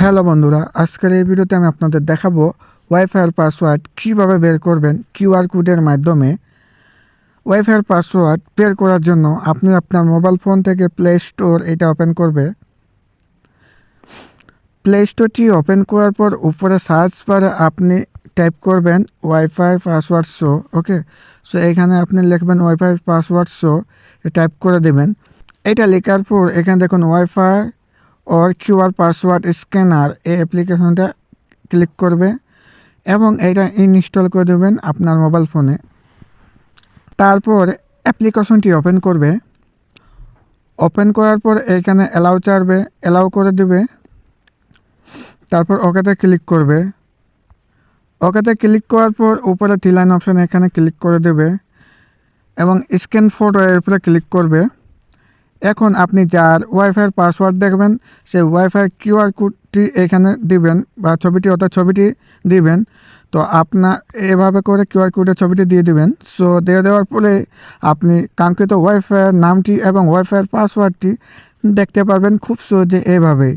Hello বন্ধুরা, আজকের এই ভিডিওতে আমি আপনাদের দেখাবো ওয়াইফাইয়ের পাসওয়ার্ড কীভাবে বের করবেন কিউআর কোডের মাধ্যমে। ওয়াইফাইয়ের পাসওয়ার্ড বের করার জন্য আপনি আপনার মোবাইল ফোন থেকে প্লে স্টোর এটা ওপেন করবে। প্লে স্টোরটি ওপেন করার পর উপরে সার্চ বারে আপনি টাইপ করবেন ওয়াইফাই পাসওয়ার্ড শো। ওকে, সো এখানে আপনি লিখবেন ওয়াইফাই পাসওয়ার্ড শো, টাইপ করে দেবেন। এটা লেখার পর এখানে দেখুন ওয়াইফাই ওর কিউআর পাসওয়ার্ড স্ক্যানার এই অ্যাপ্লিকেশনটা ক্লিক করবে এবং এটা ইনস্টল করে দেবেন আপনার মোবাইল ফোনে। তারপর অ্যাপ্লিকেশনটি ওপেন করবে। ওপেন করার পর এখানে অ্যালাউ চাইবে, অ্যালাউ করে দেবে। তারপর ওকেতে ক্লিক করবে। ওকেতে ক্লিক করার পর উপরে থ্রি লাইন অপশন এখানে ক্লিক করে দেবে এবং স্ক্যান ফটো এর উপরে ক্লিক করবে। এখন আপনি যার ওয়াইফাইয়ের পাসওয়ার্ড দেখবেন সেই ওয়াইফাই কিউআর কোডটি এখানে দিবেন বা ছবিটি দিবেন। তো আপনার এভাবে করে কিউআর কোডের ছবিটি দিয়ে দিবেন। সো দিয়ে দেওয়ার পরে আপনি কাঙ্ক্ষিত ওয়াইফাইয়ের নামটি এবং ওয়াইফাইয়ের পাসওয়ার্ডটি দেখতে পারবেন খুব সহজে এভাবেই।